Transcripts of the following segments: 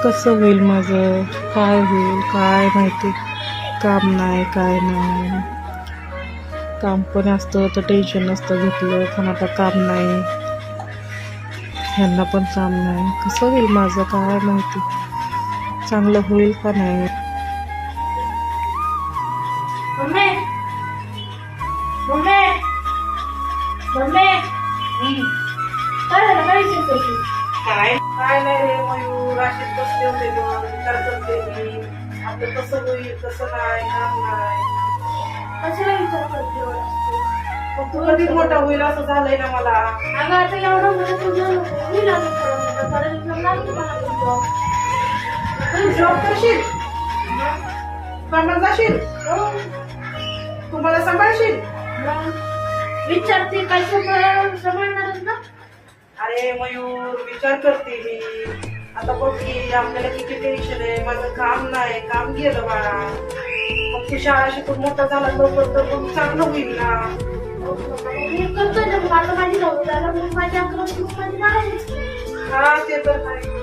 कसं होईल माझं, काय होईल काय माहिती. काम नाही काय नाही, काम पण असतं तर टेन्शन नसतं घेतलं, पण आता काम नाही, ह्यांना पण काम नाही. कसं होईल माझं काय माहिती, चांगलं होईल का नाही. मम्मी मम्मी मम्मी काय झालं, काय विचार करते? काय काय नाही रे मयूर, अशीच बसले होते बघ, विचार करते मी आपलं कसं होईल कसं नाही, काम नाही. कशाला विचार करते एवढा? मग तू कधी मोठा होईल असं झालंय ना मला. अगं आता एवढं मोठं तुझं होईल, अजून थोडं मोठं परत लागतो मला पण जॉब. जॉब करशील, कामाला जाशील, तुम्हाला सांभाळशील. मग विचारते काय सगळं सांभाळणारच ना. अरे मयूर, विचार करते मी. आता बघ की आपल्याला किती टेन्शन आहे, माझं काम नाही, काम गेलं बाळा. मग तू शाळा शिकून मोठा झाला लवकर तर मग चांगलं होईल ना. मी करतोय ना, मला माझी जाऊ द्यायला मग माझी अकरा माझी मारायची. हा ते तर आहे.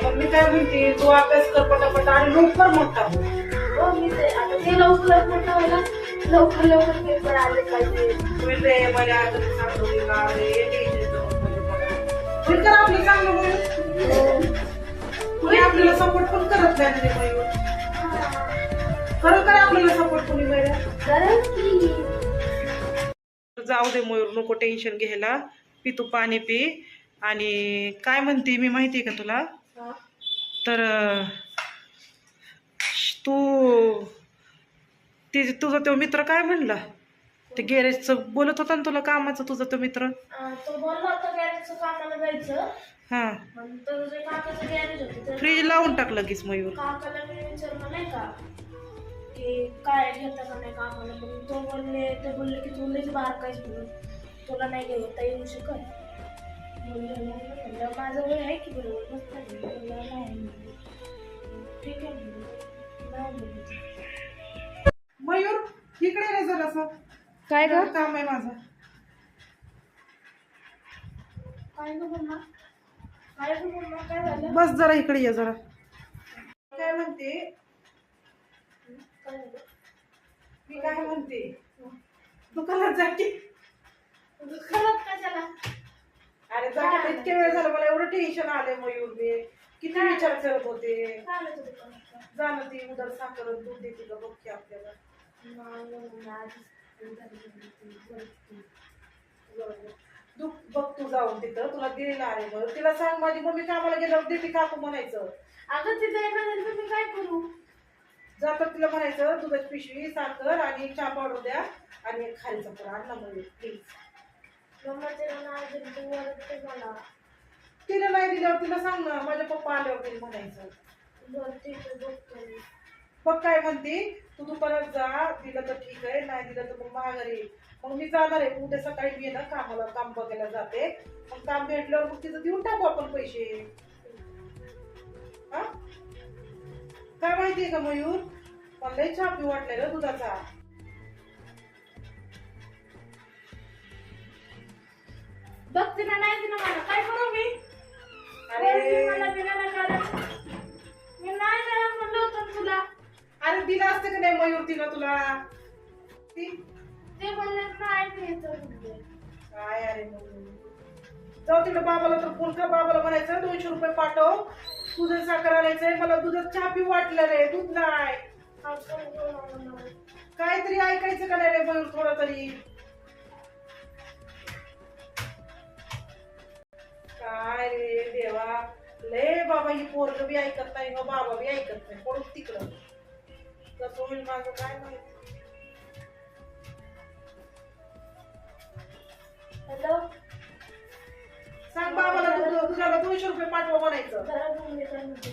मग मी काय म्हणते, तू अभ्यास कर पटापट आणि लवकर मोठा हो. हो मी ते आता ते लवकर मोठं व्हायला लवकर लवकर पेपर आले पाहिजे. तुम्ही ते माझ्या आजोबा सांगतो का रे, होईल का आपलं चांगलं होईल. तुम्ही आपल्याला सपोर्ट पण करत नाही रे मयूर, खरोखर आपल्याला सपोर्ट कोणी मिळेल. जाऊ दे मयूर, नको टेन्शन घ्यायला. पी तू पाणी पी. आणि काय म्हणते मी माहिती आहे का तुला, तर तू तुझा तो मित्र काय म्हणला, ते गॅरेजचं बोलत होता ना तुला कामाचं, तुझा तो मित्र. तो बोलला होता गॅरेजचं कामाला जायचं. हा, तर जे काकाचं गॅरेज होतं फ्रीज लावून टाक लगेच मयूर. काकाला मी विचारलं नाही का की काय घेता का नाही कामाला, मग ते बोलले की तू लईच बारकायच म्हणून तुला नाही घेता येऊ शकत. म्हणलं माझं वय आहे की बरोबर, नाही ठीक आहे मयूर इकडे रे जरासं, काय ग काम आहे माझं. काय ग बोलणार, काय ग बोलणार, काय झालं? बस जरा इकडे ये जरा. काय म्हणते, काय झालं? मी काय म्हणते, दुकानात जाते. दुकानात कशाला? अरे जाते, इतके वेळ झाला, मला एवढं टेन्शन आलंय मयूर. मी किती विचार करत होते. काय आलं तुझं दुकानात? जाणं ती उदर साखर दूध देते का बघ की आपल्याला. तू बघ, तू जाऊन तिथं तुला दिलेलं आहे बरं, तिला सांग माझी मम्मी कामाला गेल्यावर देते काकू म्हणायचं. अगं तिथं येणार मी काय करू? जातात तिला म्हणायचं दुधाची पिशवी, साखर आणि चहा पावडर द्या आणि एक खायचं पण आण ना म्हणजे प्लीज. मला तिला नाही दिल्यावर तिला सांग ना, माझ्या पप्पा आल्यावर तरी म्हणायचं. बघ काय म्हणते, तू दुकानात जा, दिलं तर ठीक आहे, नाही दिलं तर मग माघारी. मग मी जाणार आहे उद्या सकाळी, मी ना कामाला काम बघायला जाते. मग काम भेटल्यावर मग तिथं देऊन टाकू आपण पैसे. हा काय माहितीये का मयूर, मला लई चहा पिऊ वाटलाय रे दुधाचा. बघते ना, नाही दिलं मला काय करू मी? अरे मला दिलं ना, कारण मी नाही देणार म्हणलं होतं तुला. अरे दिलं असतं का नाही मयूर तिला तुला. ते म्हणले नाही द्यायचं. काय अरे मयूर, जाऊ तिकडे बाबाला तर फोन कर, बाबाला म्हणायचं 200 रुपये पाठव, तुझं साखर आणायचंय, मला दुधात चहा पिऊ वाटलं रे, दूध नाही. काहीतरी ऐकायचं का नाही रे मयूर, थोडं तरी. काय रे देवा, लय बाबा ही पोरग बी ऐकत नाही, बाबा बी ऐकत नाही, पडून तिकडं. कसं होईल माझं काय माहिती. हॅलो, सांग बाबाला दुधाला 200 रुपये पाठवा म्हणायचं. जरा बोलले काय म्हणते.